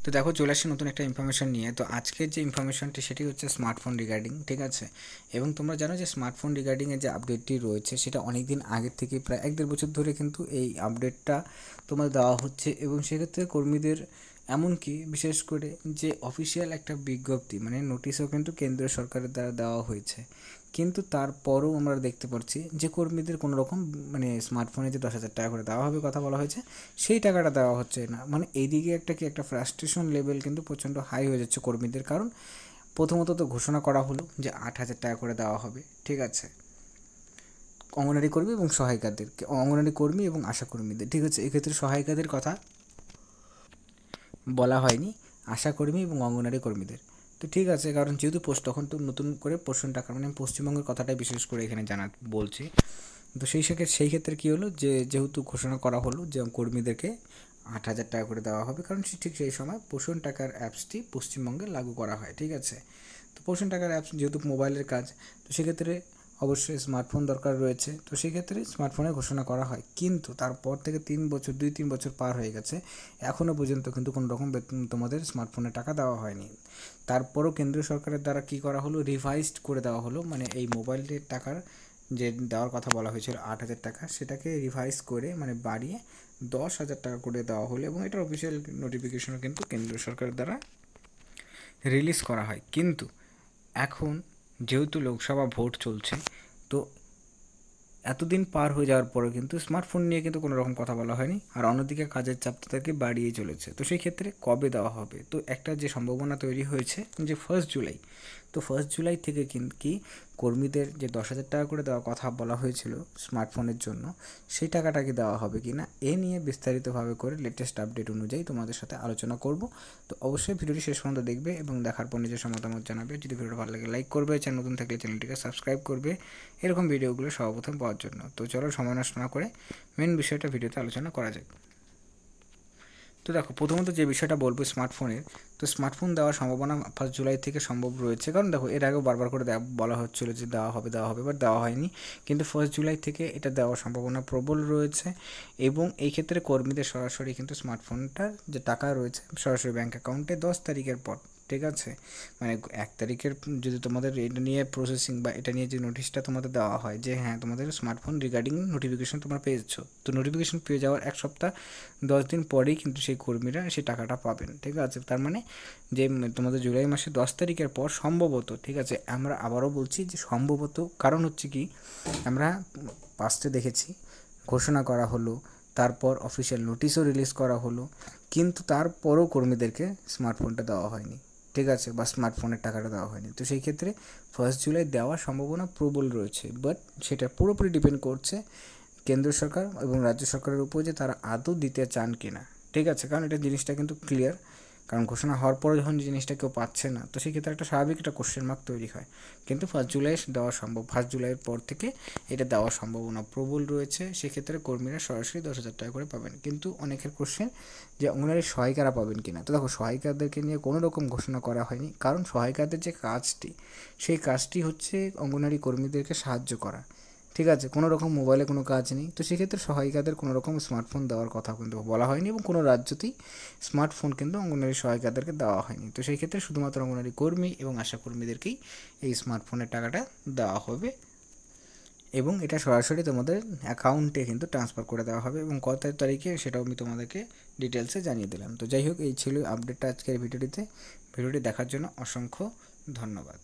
তো দেখো চলে আসছে নতুন একটা ইনফরমেশন নিয়ে। তো আজকের যে ইনফরমেশনটি সেটি হচ্ছে স্মার্টফোন রিগার্ডিং, ঠিক আছে। এবং তোমরা জানো যে স্মার্টফোন রিগার্ডিংয়ের যে আপডেটটি রয়েছে সেটা অনেক দিন আগের থেকে প্রায় 1-1.5 বছর ধরে কিন্তু এই আপডেটটা তোমাদের দেওয়া হচ্ছে। এবং সেক্ষেত্রে কর্মীদের এমনকি বিশেষ করে যে অফিসিয়াল একটা বিজ্ঞপ্তি মানে নোটিশও কিন্তু কেন্দ্রীয় সরকারের দ্বারা দেওয়া হয়েছে, কিন্তু তারপরও আমরা দেখতে পাচ্ছি যে কর্মীদের কোনো রকম মানে স্মার্টফোনে যে 10,000 টাকা করে দেওয়া হবে কথা বলা হয়েছে সেই টাকাটা দেওয়া হচ্ছে না। মানে এইদিকে একটা ফ্রাস্ট্রেশন লেভেল কিন্তু প্রচণ্ড হাই হয়ে যাচ্ছে কর্মীদের। কারণ প্রথমত তো ঘোষণা করা হলো যে 8,000 টাকা করে দেওয়া হবে, ঠিক আছে, অঙ্গনারী কর্মী এবং সহায়িকাদের, অঙ্গনারী কর্মী এবং আশা কর্মীদের, ঠিক আছে। এক্ষেত্রে সহায়িকাদের কথা বলা হয়নি, আশাকর্মী এবং অঙ্গনারী কর্মীদের। তো ঠিক আছে, কারণ যেহেতু তখন তো নতুন করে পোষণ টাকা মানে পশ্চিমবঙ্গের কথাটাই বিশেষ করে এখানে বলছি। তো সেই ক্ষেত্রে কী হলো যে যেহেতু ঘোষণা করা হলো যে কর্মীদেরকে 8,000 টাকা করে দেওয়া হবে, কারণ ঠিক সেই সময় পোষণ টাকার অ্যাপসটি পশ্চিমবঙ্গে লাগু করা হয়, ঠিক আছে। তো পোষণ টাকার অ্যাপস যেহেতু মোবাইলের কাজ, তো সেক্ষেত্রে অবশ্যই স্মার্টফোন দরকার রয়েছে। তো সেক্ষেত্রে স্মার্টফোনে ঘোষণা করা হয়, কিন্তু তারপর থেকে 2-3 বছর পার হয়ে গেছে, এখনও পর্যন্ত কিন্তু কোনো রকম তোমাদের স্মার্টফোনে টাকা দেওয়া হয়নি। তারপরও কেন্দ্রীয় সরকারের দ্বারা কী করা হলো, রিভাইজড করে দেওয়া হলো, মানে এই মোবাইলের টাকার যে দেওয়ার কথা বলা হয়েছিল 8,000 টাকা, সেটাকে রিভাইজ করে মানে বাড়িয়ে 10,000 টাকা করে দেওয়া হলো। এবং এটার অফিসিয়াল নোটিফিকেশনও কিন্তু কেন্দ্রীয় সরকারের দ্বারা রিলিজ করা হয়। কিন্তু এখন যেহেতু লোকসভা ভোট চলছে, তো এতদিন পার হয়ে যাওয়ার পরে কিন্তু স্মার্টফোন নিয়ে কিন্তু কোনো রকম কথা বলা হয়নি, আর অন্যদিকে কাজের চাপ তাদেরকে বাড়িয়ে চলেছে। তো সেই ক্ষেত্রে কবে দেওয়া হবে, তো একটা যে সম্ভাবনা তৈরি হয়েছে যে 1 জুলাই, তো 1 জুলাই থেকে কি কর্মীদের যে 10,000 টাকা করে দেওয়ার কথা বলা হয়েছিল স্মার্টফোনের জন্য, সেই টাকাটা কি দেওয়া হবে কি না এ নিয়ে বিস্তারিতভাবে করে লেটেস্ট আপডেট অনুযায়ী তোমাদের সাথে আলোচনা করব। তো অবশ্যই ভিডিওটি শেষ পর্যন্ত দেখবে এবং দেখার পর নিজের মতামত জানাবে। যদি ভিডিওটা ভালো লাগে লাইক করবে, চ্যানেল নতুন থাকলে চ্যানেলটিকে সাবস্ক্রাইব করবে এরকম ভিডিওগুলো সর্বপ্রথম পাওয়ার জন্য। তো চলো সময় নষ্ট না করে মেন বিষয়টা ভিডিওতে আলোচনা করা যাক। তো দেখো প্রথমত যে বিষয়টা বলবো স্মার্টফোনের, তো স্মার্টফোন দেওয়ার সম্ভাবনা 1 জুলাই থেকে সম্ভব রয়েছে। কারণ দেখো এর আগেও বারবার করে বলা হচ্ছিলো যে দেওয়া হবে বাট দেওয়া হয়নি, কিন্তু 1 জুলাই থেকে এটা দেওয়ার সম্ভাবনা প্রবল রয়েছে। এবং এই ক্ষেত্রে কর্মীদের সরাসরি কিন্তু স্মার্টফোনটার যে টাকা রয়েছে সরাসরি ব্যাঙ্ক অ্যাকাউন্টে 10 তারিখের পর, ঠিক আছে, মানে 1 তারিখের যদি তোমাদের এটা নিয়ে প্রসেসিং বা এটা নিয়ে যে নোটিশটা তোমাদের দেওয়া হয় যে হ্যাঁ তোমাদের স্মার্টফোন রিগার্ডিং নোটিফিকেশন তোমরা পেয়েছো, তো নোটিফিকেশন পেয়ে যাওয়ার 1 সপ্তাহ 10 দিন পরেই কিন্তু সেই কর্মীরা সেই টাকাটা পাবেন, ঠিক আছে। তার মানে যে তোমাদের জুলাই মাসে 10 তারিখের পর সম্ভবত, ঠিক আছে, আমরা আবারও বলছি যে সম্ভবত, কারণ হচ্ছে কি আমরা পাস্টে দেখেছি ঘোষণা করা হলো, তারপর অফিসিয়াল নোটিশও রিলিজ করা হলো, কিন্তু তারপরও কর্মীদেরকে স্মার্টফোনটা দেওয়া হয়নি, ঠিক আছে, বা স্মার্টফোনের টাকাটা দেওয়া হয়নি। তো সেই ক্ষেত্রে 1 জুলাই দেওয়ার সম্ভাবনা প্রবল রয়েছে, বাট সেটা পুরোপুরি ডিপেন্ড করছে কেন্দ্র সরকার এবং রাজ্য সরকারের উপর যে তারা আদৌ দিতে চান কি না, ঠিক আছে। কারণ এটা জিনিসটা কিন্তু ক্লিয়ার, কারণ ঘোষণা হওয়ার পরে যখন জিনিসটা কেউ পাচ্ছে না, তো সেক্ষেত্রে একটা স্বাভাবিক একটা কোশ্চেন মার্ক তৈরি হয়। কিন্তু 1 জুলাই দেওয়া সম্ভব, 1 জুলাইয়ের পর থেকে এটা দেওয়ার সম্ভাবনা প্রবল রয়েছে। সেক্ষেত্রে কর্মীরা সরাসরি 10,000 টাকা করে পাবেন। কিন্তু অনেকের কোশ্চেন যে অঙ্গনারী সহায়িকারা পাবেন কি না, তো দেখো সহায়িকাদেরকে নিয়ে কোনো রকম ঘোষণা করা হয়নি, কারণ সহায়িকাদের যে কাজটি সেই কাজটি হচ্ছে অঙ্গনারী কর্মীদেরকে সাহায্য করা, ঠিক আছে, কোনো রকম মোবাইলে কোনো কাজ নেই। তো সেক্ষেত্রে সহায়িকাদের কোনো রকম স্মার্টফোন দেওয়ার কথা কিন্তু বলা হয়নি এবং কোনো রাজ্যতেই স্মার্টফোন কিন্তু অঙ্গনওয়াড়ি সহায়িকাদেরকে দেওয়া হয়নি। তো সেই ক্ষেত্রে শুধুমাত্র অঙ্গনওয়াড়ি কর্মী এবং আশা কর্মীদেরকেই এই স্মার্টফোনের টাকাটা দেওয়া হবে এবং এটা সরাসরি তোমাদের অ্যাকাউন্টে কিন্তু ট্রান্সফার করে দেওয়া হবে। এবং কত তারিখে সেটাও আমি তোমাদেরকে ডিটেলসে জানিয়ে দিলাম। তো যাই হোক, এই ছিল আপডেটটা আজকের ভিডিওটি দেখার জন্য অসংখ্য ধন্যবাদ।